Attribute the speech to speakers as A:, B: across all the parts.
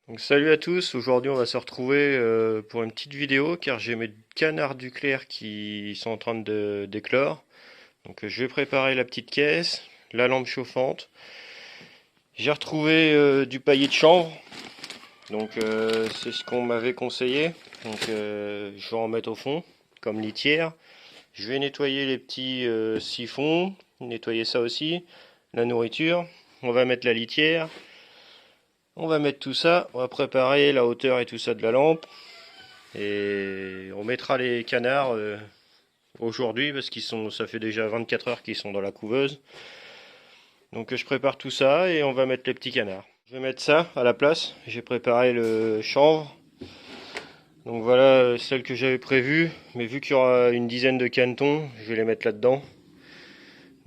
A: Donc salut à tous, aujourd'hui on va se retrouver pour une petite vidéo car j'ai mes canards du clair qui sont en train de d'éclore. Donc je vais préparer la petite caisse, la lampe chauffante. J'ai retrouvé du paillet de chanvre, donc c'est ce qu'on m'avait conseillé. Donc je vais en mettre au fond comme litière. Je vais nettoyer les petits siphons, nettoyer ça aussi, la nourriture. On va mettre la litière. On va mettre tout ça, on va préparer la hauteur et tout ça de la lampe. Et on mettra les canards aujourd'hui parce ça fait déjà 24 heures qu'ils sont dans la couveuse. Donc je prépare tout ça et on va mettre les petits canards. Je vais mettre ça à la place. J'ai préparé le chanvre. Donc voilà celle que j'avais prévue. Mais vu qu'il y aura une dizaine de canetons, je vais les mettre là-dedans.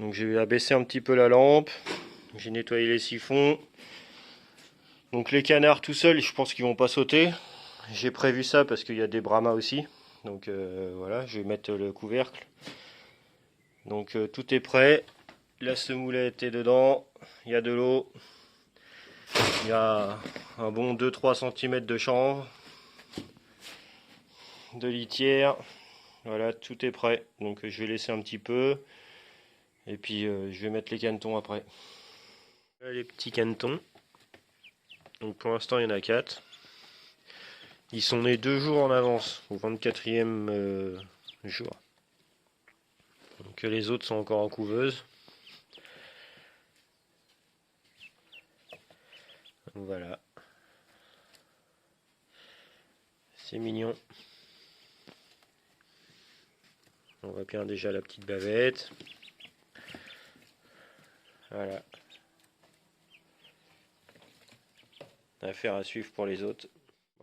A: Donc j'ai abaissé un petit peu la lampe. J'ai nettoyé les siphons. Donc les canards tout seuls, je pense qu'ils vont pas sauter. J'ai prévu ça parce qu'il y a des brahmas aussi. Donc voilà, je vais mettre le couvercle. Donc tout est prêt. La semoulette est dedans. Il y a de l'eau. Il y a un bon 2-3 cm de chanvre. De litière. Voilà, tout est prêt. Donc je vais laisser un petit peu. Et puis je vais mettre les canetons après. Là, les petits canetons. Donc pour l'instant il y en a 4. Ils sont nés 2 jours en avance, au 24e jour. Donc les autres sont encore en couveuse. Voilà. C'est mignon. On voit bien déjà la petite bavette. Voilà. Affaire à suivre pour les autres.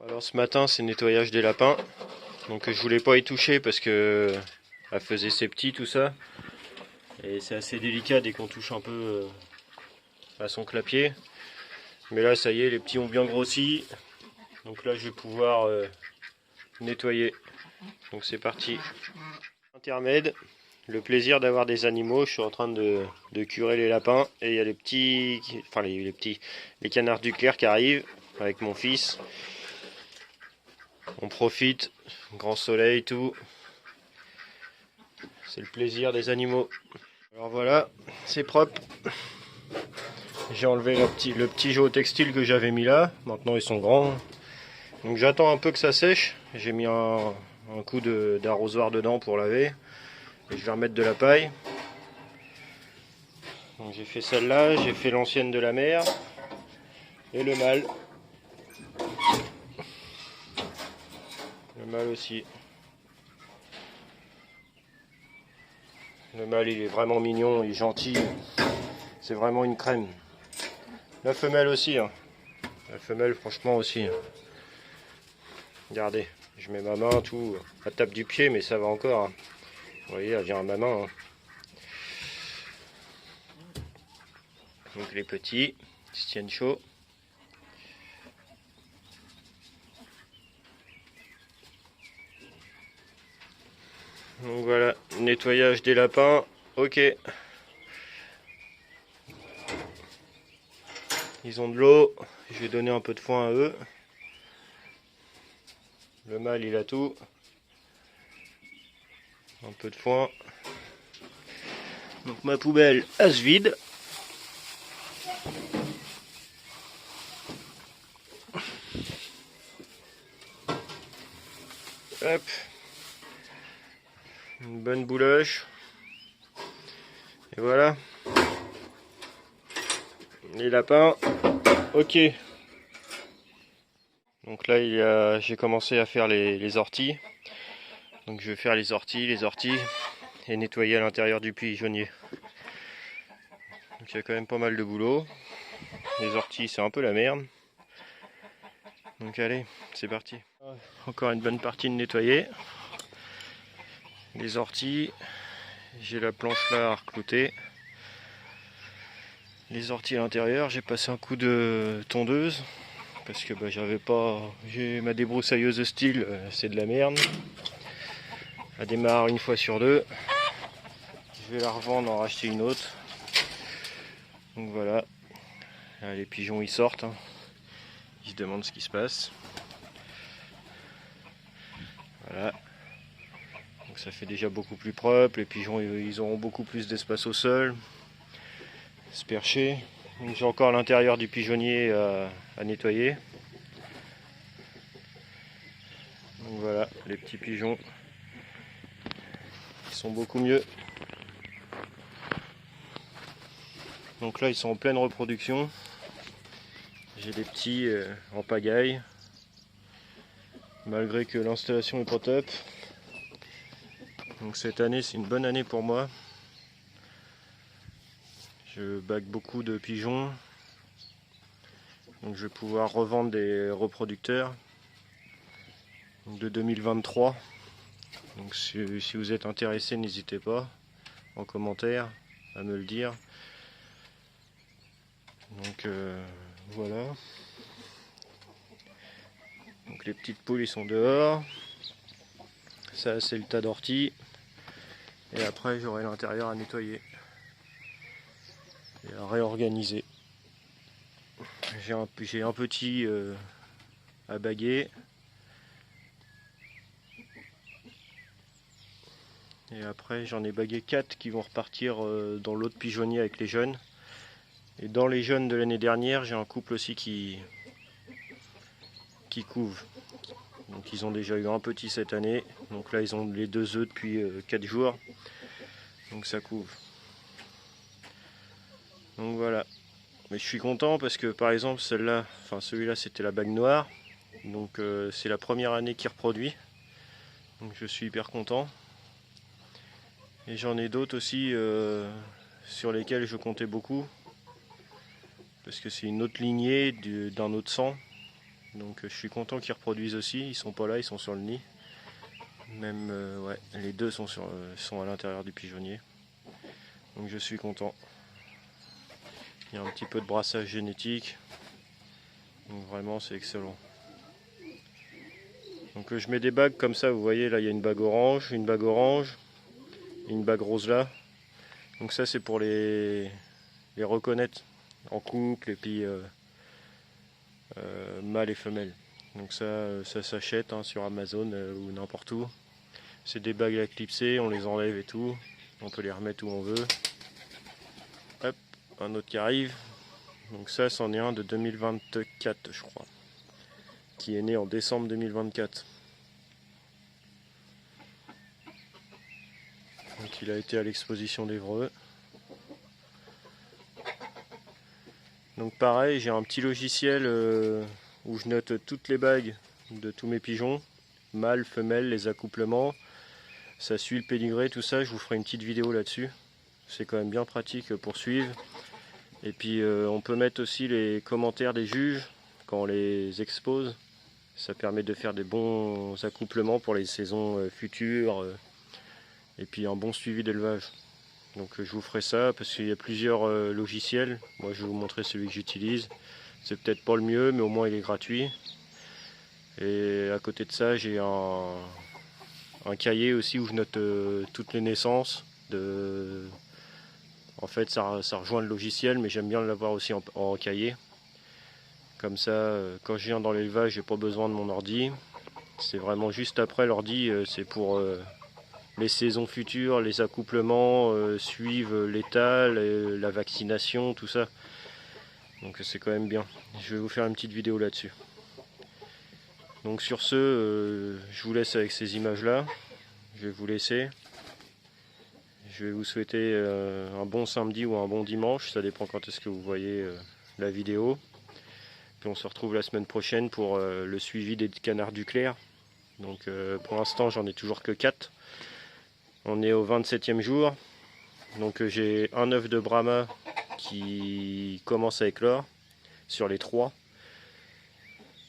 A: Alors ce matin c'est nettoyage des lapins. Donc je voulais pas y toucher parce que elle faisait ses petits tout ça. Et c'est assez délicat dès qu'on touche un peu à son clapier. Mais là ça y est, les petits ont bien grossi. Donc là je vais pouvoir nettoyer. Donc c'est parti. Intermède. Le plaisir d'avoir des animaux, je suis en train de curer les lapins et il y a les petits, enfin les canards du clair qui arrivent avec mon fils. On profite, grand soleil, tout. C'est le plaisir des animaux. Alors voilà, c'est propre. J'ai enlevé le petit géotextile que j'avais mis là. Maintenant ils sont grands. Donc j'attends un peu que ça sèche. J'ai mis un coup d'arrosoir dedans pour laver. Et je vais remettre de la paille. Donc j'ai fait celle-là, j'ai fait l'ancienne de la mer et le mâle. Le mâle aussi. Le mâle il est vraiment mignon, il est gentil. C'est vraiment une crème. La femelle aussi. Hein. La femelle franchement aussi. Hein. Regardez, je mets ma main, tout. Elle tape du pied mais ça va encore. Hein. Vous voyez, elle vient à ma main. Hein. Donc les petits, ils se tiennent chaud. Donc voilà, nettoyage des lapins, ok. Ils ont de l'eau, je vais donner un peu de foin à eux. Le mâle il a tout. Un peu de foin. Donc ma poubelle elle se vide. Hop. Une bonne bouloche. Et voilà. Les lapins. Ok. Donc là j'ai commencé à faire les orties. Donc je vais faire les orties et nettoyer à l'intérieur du pigeonnier. Donc il y a quand même pas mal de boulot. Les orties c'est un peu la merde. Donc allez, c'est parti. Encore une bonne partie de nettoyer. Les orties. J'ai la planche là à reclouter. Les orties à l'intérieur, j'ai passé un coup de tondeuse. Parce que j'avais pas. J'ai ma débroussailleuse de style, c'est de la merde. Elle démarre une fois sur deux. Je vais la revendre, en racheter une autre. Donc voilà. Là, les pigeons ils sortent. Hein. Ils se demandent ce qui se passe. Voilà. Donc ça fait déjà beaucoup plus propre. Les pigeons ils auront beaucoup plus d'espace au sol. Se percher. Donc j'ai encore l'intérieur du pigeonnier à nettoyer. Donc voilà, les petits pigeons. Ils sont beaucoup mieux. Donc là ils sont en pleine reproduction. J'ai des petits en pagaille. Malgré que l'installation est pas top. Donc cette année c'est une bonne année pour moi. Je bague beaucoup de pigeons. Donc je vais pouvoir revendre des reproducteurs de 2023. Donc si vous êtes intéressé, n'hésitez pas en commentaire à me le dire. Donc voilà. Donc les petites poules ils sont dehors. Ça c'est le tas d'orties. Et après j'aurai l'intérieur à nettoyer et à réorganiser. J'ai un petit à baguer. Et après j'en ai bagué 4 qui vont repartir dans l'autre pigeonnier avec les jeunes. Et dans les jeunes de l'année dernière, j'ai un couple aussi qui couve. Donc ils ont déjà eu un petit cette année. Donc là ils ont les 2 œufs depuis 4 jours. Donc ça couve. Donc voilà. Mais je suis content parce que par exemple celui-là c'était la bague noire. Donc c'est la première année qu'il reproduit. Donc je suis hyper content. Et j'en ai d'autres aussi sur lesquels je comptais beaucoup. Parce que c'est une autre lignée d'un autre sang. Donc je suis content qu'ils reproduisent aussi. Ils sont pas là, ils sont sur le nid. Même ouais, les deux sont à l'intérieur du pigeonnier. Donc je suis content. Il y a un petit peu de brassage génétique. Donc vraiment c'est excellent. Donc je mets des bagues comme ça, vous voyez là il y a une bague orange et une bague rose là. Donc ça c'est pour les reconnaître en couple et puis mâle et femelle. Donc ça s'achète sur Amazon ou n'importe où. C'est des bagues à clipser, on les enlève et tout. On peut les remettre où on veut. Hop, un autre qui arrive. Donc ça c'en est un de 2024 je crois. Qui est né en décembre 2024. Donc il a été à l'exposition d'Évreux. Donc pareil, j'ai un petit logiciel où je note toutes les bagues de tous mes pigeons, mâles, femelles, les accouplements. Ça suit le pédigré, tout ça, je vous ferai une petite vidéo là-dessus. C'est quand même bien pratique pour suivre. Et puis on peut mettre aussi les commentaires des juges quand on les expose. Ça permet de faire des bons accouplements pour les saisons futures. Et puis un bon suivi d'élevage. Donc je vous ferai ça parce qu'il y a plusieurs logiciels. Moi je vais vous montrer celui que j'utilise. C'est peut-être pas le mieux mais au moins il est gratuit. Et à côté de ça j'ai un cahier aussi où je note toutes les naissances. En fait ça rejoint le logiciel mais j'aime bien l'avoir aussi en cahier. Comme ça quand je viens dans l'élevage j'ai pas besoin de mon ordi. C'est vraiment juste après l'ordi, c'est pour les saisons futures, les accouplements, suivent l'état, la vaccination, tout ça. Donc c'est quand même bien. Je vais vous faire une petite vidéo là-dessus. Donc sur ce, je vous laisse avec ces images-là. Je vais vous laisser. Je vais vous souhaiter un bon samedi ou un bon dimanche. Ça dépend quand est-ce que vous voyez la vidéo. Puis on se retrouve la semaine prochaine pour le suivi des canards du Clair. Donc pour l'instant, j'en ai toujours que 4. On est au 27e jour. Donc j'ai un œuf de Brahma qui commence à éclore sur les 3.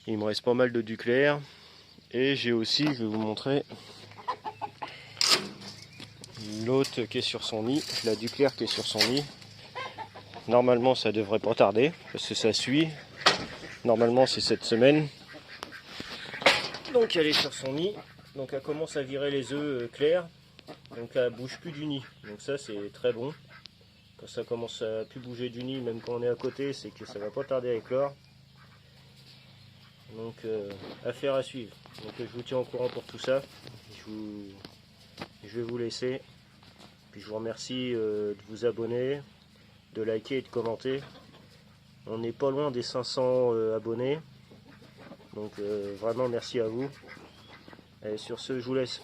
A: Il me reste pas mal de Duclair. Et j'ai aussi, je vais vous montrer, l'autre qui est sur son nid, la Duclair qui est sur son nid. Normalement ça devrait pas tarder, parce que ça suit. Normalement c'est cette semaine. Donc elle est sur son nid. Donc elle commence à virer les œufs clairs. Donc elle bouge plus du nid. Donc ça c'est très bon. Quand ça commence à plus bouger du nid, même quand on est à côté, c'est que ça va pas tarder à éclore.
B: Donc affaire à suivre. Donc je vous tiens au courant pour tout ça. Je vais vous laisser. Puis je vous remercie de vous abonner, de liker et de commenter. On n'est pas loin des 500 abonnés. Donc vraiment merci à vous. Et sur ce, je vous laisse.